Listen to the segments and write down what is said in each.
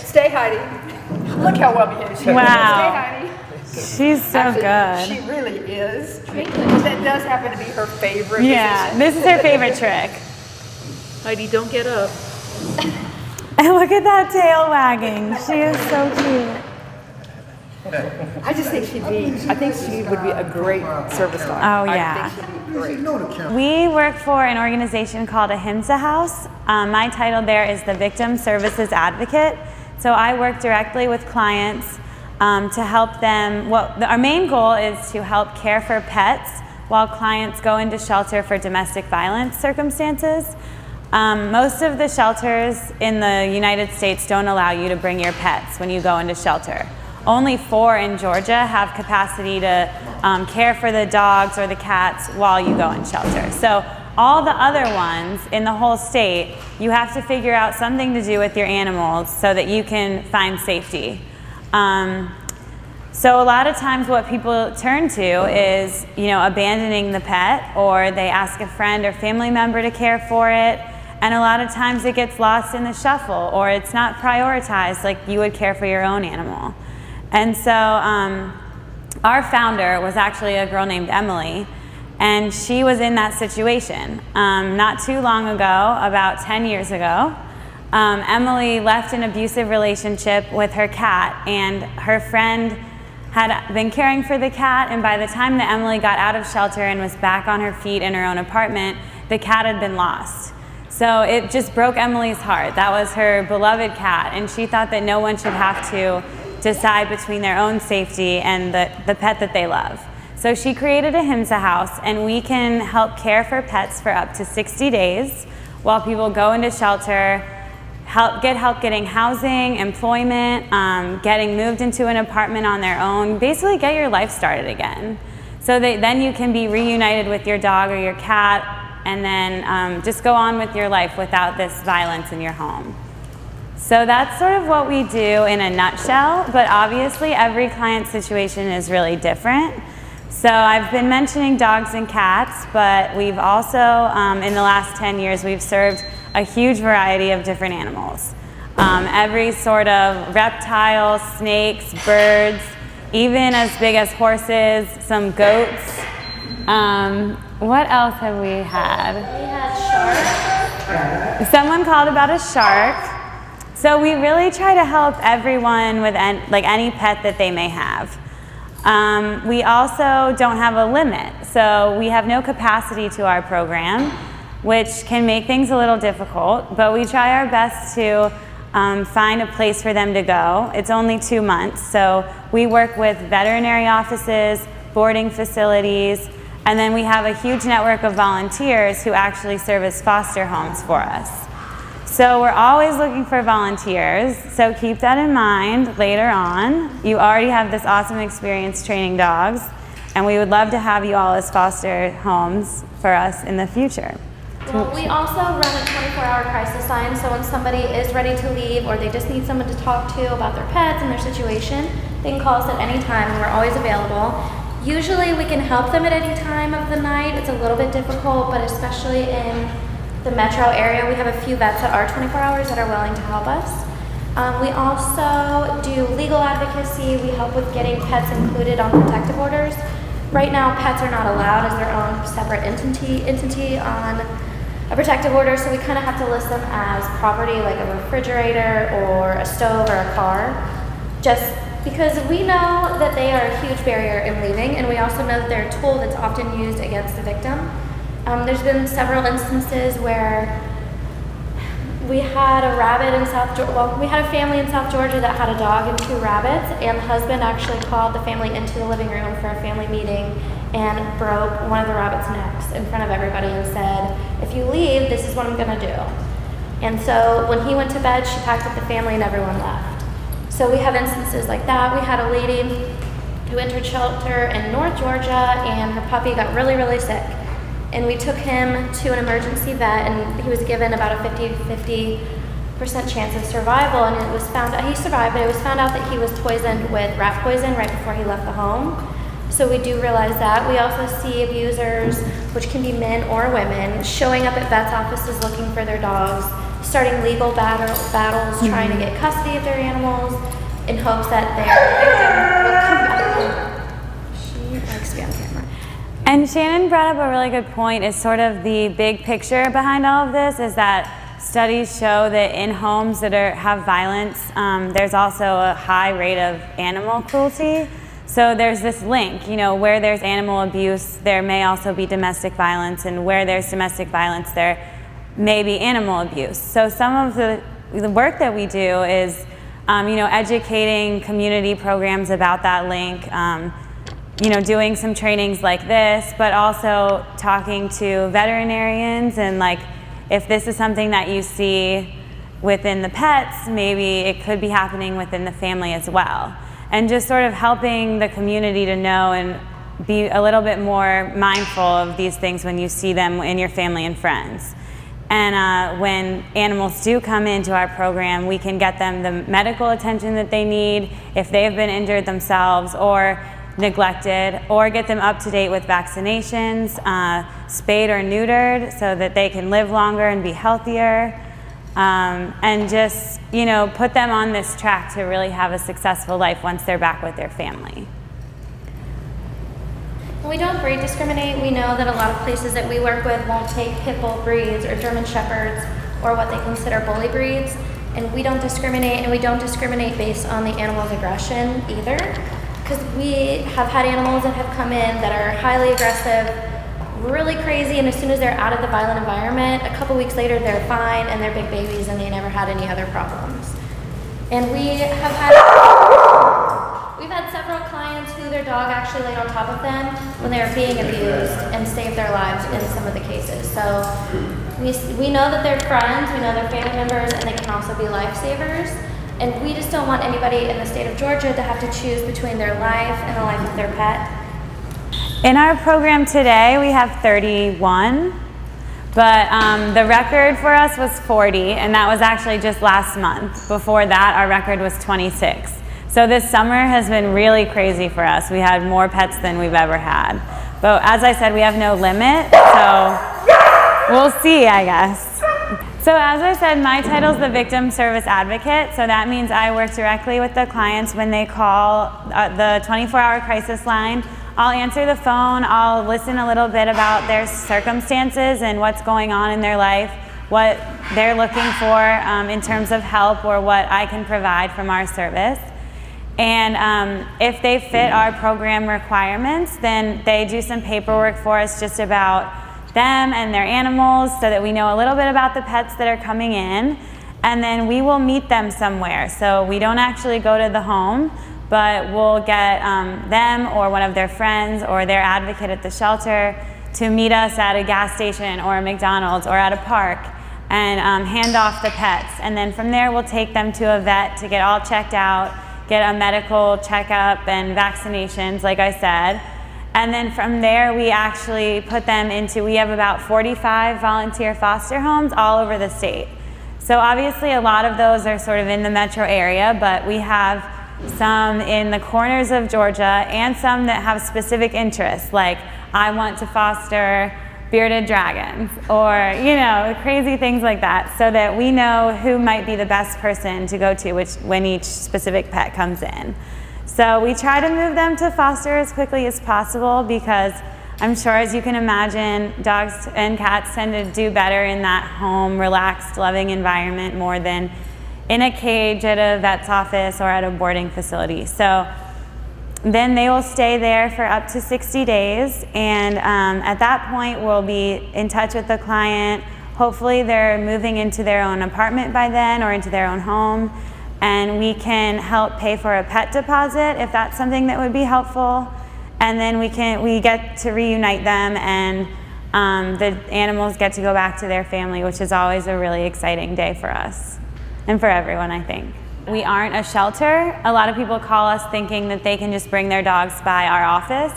Stay, Heidi. Look how well behaved she is. Wow. Stay, Heidi. She's so Actually, good. She really is. That does happen to be her favorite. Yeah, this is her favorite trick. Heidi, don't get up. And look at that tail wagging. She is so cute. I just think I think she would be a great service dog. Oh, yeah. I think she'd be great. We work for an organization called Ahimsa House. My title there is the Victim Services Advocate. So I work directly with clients to help them. Our main goal is to help care for pets while clients go into shelter for domestic violence circumstances. Most of the shelters in the United States don't allow you to bring your pets when you go into shelter. Only 4 in Georgia have capacity to care for the dogs or the cats while you go in shelter. So all the other ones in the whole state, you have to figure out something to do with your animals so that you can find safety. So a lot of times what people turn to is, abandoning the pet, or they ask a friend or family member to care for it. And a lot of times it gets lost in the shuffle, or it's not prioritized like you would care for your own animal. And so our founder was actually a girl named Emily, and she was in that situation. Not too long ago, about 10 years ago, Emily left an abusive relationship with her cat, and her friend had been caring for the cat, and by the time that Emily got out of shelter and was back on her feet in her own apartment, the cat had been lost. So it just broke Emily's heart. That was her beloved cat, and she thought that no one should have to decide between their own safety and the pet that they love. So she created Ahimsa House, and we can help care for pets for up to 60 days while people go into shelter, get help getting housing, employment, getting moved into an apartment on their own, basically get your life started again. So that then you can be reunited with your dog or your cat, and then just go on with your life without this violence in your home. So that's sort of what we do in a nutshell, but obviously every client situation is really different. So I've been mentioning dogs and cats, but we've also, in the last 10 years, we've served a huge variety of different animals. Every sort of reptiles, snakes, birds, even as big as horses, some goats. What else have we had? We had sharks. Someone called about a shark. So we really try to help everyone with any pet that they may have. We also don't have a limit, so we have no capacity to our program, which can make things a little difficult, but we try our best to find a place for them to go. It's only 2 months, so we work with veterinary offices, boarding facilities, and then we have a huge network of volunteers who actually serve as foster homes for us. So we're always looking for volunteers, so keep that in mind later on. You already have this awesome experience training dogs, and we would love to have you all as foster homes for us in the future. Well, we also run a 24-hour crisis line, so when somebody is ready to leave or they just need someone to talk to about their pets and their situation, they can call us at any time, and we're always available. Usually we can help them at any time of the night. It's a little bit difficult, but especially in the metro area, we have a few vets that are 24 hours that are willing to help us. We also do legal advocacy. We help with getting pets included on protective orders. Right now, pets are not allowed as their own separate entity on a protective order, so we kind of have to list them as property, like a refrigerator or a stove or a car, just because we know that they are a huge barrier in leaving, and we also know that they're a tool that's often used against the victim. There's been several instances where we had a rabbit in we had a family in South Georgia that had a dog and 2 rabbits, and the husband actually called the family into the living room for a family meeting and broke one of the rabbits' necks in front of everybody and said, "If you leave, this is what I'm gonna do." And so when he went to bed, she packed up the family and everyone left. So we have instances like that. We had a lady who entered shelter in North Georgia, and her puppy got really, really sick. And we took him to an emergency vet, and he was given about a 50% chance of survival, and it was found out, he survived, but it was found out that he was poisoned with rat poison right before he left the home. So we do realize that. We also see abusers, which can be men or women, showing up at vets' offices looking for their dogs, starting legal battles, trying to get custody of their animals in hopes that their victim will come back home. She likes to be on camera. And Shannon brought up a really good point, is sort of the big picture behind all of this is that studies show that in homes that have violence, there's also a high rate of animal cruelty. So there's this link, you know, where there's animal abuse, there may also be domestic violence, and where there's domestic violence, there may be animal abuse. So some of the work that we do is, you know, educating community programs about that link, you know, doing some trainings like this, but also talking to veterinarians, and like, if this is something that you see within the pets, maybe it could be happening within the family as well. And just sort of helping the community to know and be a little bit more mindful of these things when you see them in your family and friends. And when animals do come into our program, we can get them the medical attention that they need if they have been injured themselves or neglected, or get them up to date with vaccinations, spayed or neutered, so that they can live longer and be healthier, and just, you know, put them on this track to really have a successful life once they're back with their family. We don't breed discriminate. We know that a lot of places that we work with won't take pit bull breeds or German shepherds or what they consider bully breeds, and we don't discriminate, and we don't discriminate based on the animal's aggression either. Because we have had animals that have come in that are highly aggressive, really crazy, and as soon as they're out of the violent environment, a couple weeks later they're fine and they're big babies and they never had any other problems. And we've had several clients who their dog actually laid on top of them when they were being abused and saved their lives in some of the cases. So we know that they're friends, we know they're family members, and they can also be lifesavers. And we just don't want anybody in the state of Georgia to have to choose between their life and the life of their pet. In our program today, we have 31, but the record for us was 40, and that was actually just last month. Before that, our record was 26. So this summer has been really crazy for us. We had more pets than we've ever had. But as I said, we have no limit, so we'll see, I guess. So as I said, my title is the Victim Service Advocate, so that means I work directly with the clients when they call the 24-hour crisis line. I'll answer the phone, I'll listen a little bit about their circumstances and what's going on in their life, what they're looking for in terms of help, or what I can provide from our service. And if they fit our program requirements, then they do some paperwork for us just about them and their animals, so that we know a little bit about the pets that are coming in, and then we will meet them somewhere. So we don't actually go to the home, but we'll get them or one of their friends or their advocate at the shelter to meet us at a gas station or a McDonald's or at a park and hand off the pets. And then from there we'll take them to a vet to get all checked out, get a medical checkup and vaccinations, like I said. And then from there, we actually put them into, we have about 45 volunteer foster homes all over the state. So obviously a lot of those are sort of in the metro area, but we have some in the corners of Georgia and some that have specific interests, like I want to foster bearded dragons, or, you know, crazy things like that, so that we know who might be the best person to go to when each specific pet comes in. So we try to move them to foster as quickly as possible, because I'm sure, as you can imagine, dogs and cats tend to do better in that home, relaxed, loving environment more than in a cage at a vet's office or at a boarding facility. So then they will stay there for up to 60 days, and at that point we'll be in touch with the client. Hopefully they're moving into their own apartment by then, or into their own home, and we can help pay for a pet deposit if that's something that would be helpful. And then we get to reunite them, and the animals get to go back to their family, which is always a really exciting day for us and for everyone, I think. We aren't a shelter. A lot of people call us thinking that they can just bring their dogs by our office,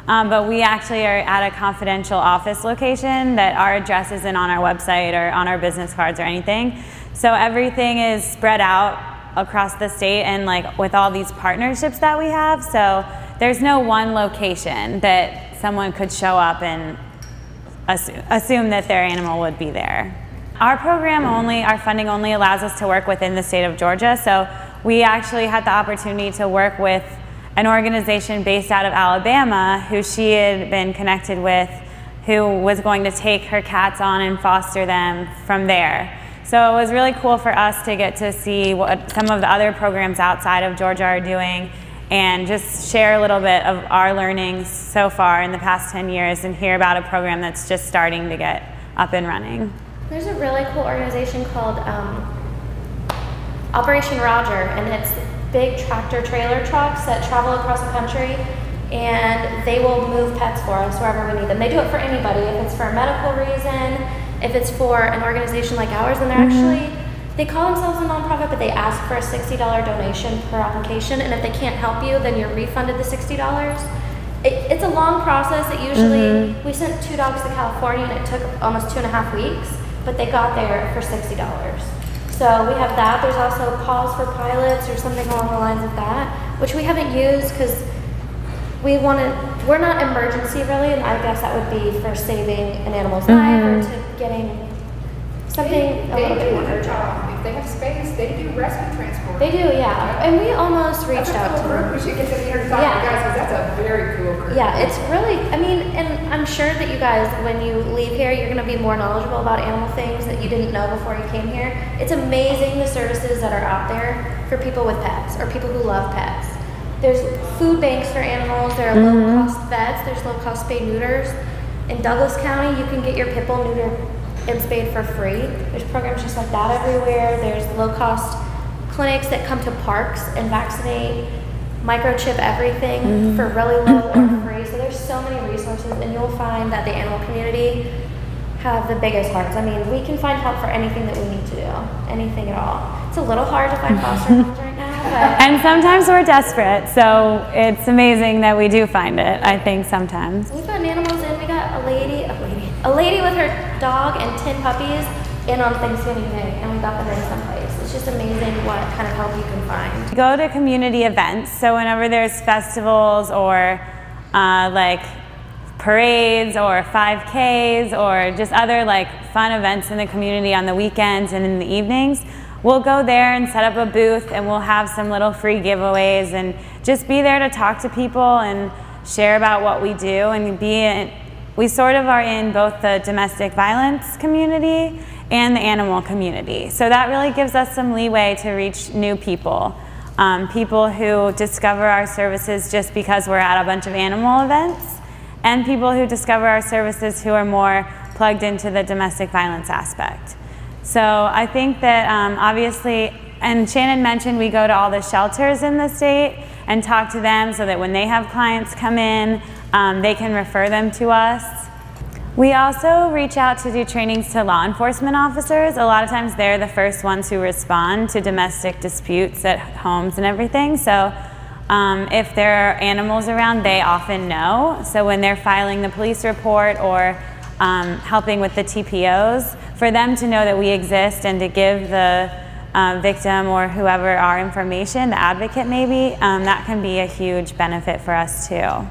but we actually are at a confidential office location that our address isn't on our website or on our business cards or anything. So everything is spread out across the state, and like with all these partnerships that we have, so there's no one location that someone could show up and assume that their animal would be there. Our program our funding only allows us to work within the state of Georgia, so we actually had the opportunity to work with an organization based out of Alabama who she had been connected with, who was going to take her cats on and foster them from there. So it was really cool for us to get to see what some of the other programs outside of Georgia are doing and just share a little bit of our learnings so far in the past 10 years and hear about a program that's just starting to get up and running. There's a really cool organization called Operation Roger, and it's big tractor trailer trucks that travel across the country, and they will move pets for us wherever we need them. They do it for anybody. If it's for a medical reason, if it's for an organization like ours, then they're actually, they call themselves a nonprofit, but they ask for a $60 donation per application, and if they can't help you, then you're refunded the $60. It's a long process. It usually, we sent 2 dogs to California, and it took almost 2.5 weeks, but they got there for $60. So we have that. There's also calls for pilots or something along the lines of that, which we haven't used because we're not emergency really, and I guess that would be for saving an animal's life or to getting something a little bit more urgent. If they have space, they do rescue transport. They do, yeah. And we almost reached out to them. We should get them here to talk to you guys, because that's a very cool group. Yeah, it's really, I mean, and I'm sure that you guys, when you leave here, you're going to be more knowledgeable about animal things that you didn't know before you came here. It's amazing the services that are out there for people with pets or people who love pets. There's food banks for animals. There are low-cost vets. There's low-cost spay neuters. In Douglas County, you can get your pit bull neutered and spayed for free. There's programs just like that everywhere. There's low-cost clinics that come to parks and vaccinate, microchip everything for really low or free. So there's so many resources, and you'll find that the animal community have the biggest hearts. I mean, we can find help for anything that we need to do, anything at all. It's a little hard to find foster homes right now, but And sometimes we're desperate, so it's amazing that we do find it, I think, sometimes. we've gotten animals in. We got a lady with her dog and 10 puppies in on Thanksgiving Day, and we got them in someplace. It's just amazing what kind of help you can find. Go to community events, so whenever there's festivals or like parades or 5Ks or just other like fun events in the community on the weekends and in the evenings, we'll go there and set up a booth, and we'll have some little free giveaways and just be there to talk to people and share about what we do. And we sort of are in both the domestic violence community and the animal community. So that really gives us some leeway to reach new people. People who discover our services just because we're at a bunch of animal events, and people who discover our services who are more plugged into the domestic violence aspect. So I think that obviously, and Shannon mentioned we go to all the shelters in the state and talk to them so that when they have clients come in, they can refer them to us. We also reach out to do trainings to law enforcement officers. A lot of times they're the first ones who respond to domestic disputes at homes and everything. So if there are animals around, they often know. So when they're filing the police report or helping with the TPOs, for them to know that we exist and to give the victim or whoever our information, the advocate maybe, that can be a huge benefit for us too.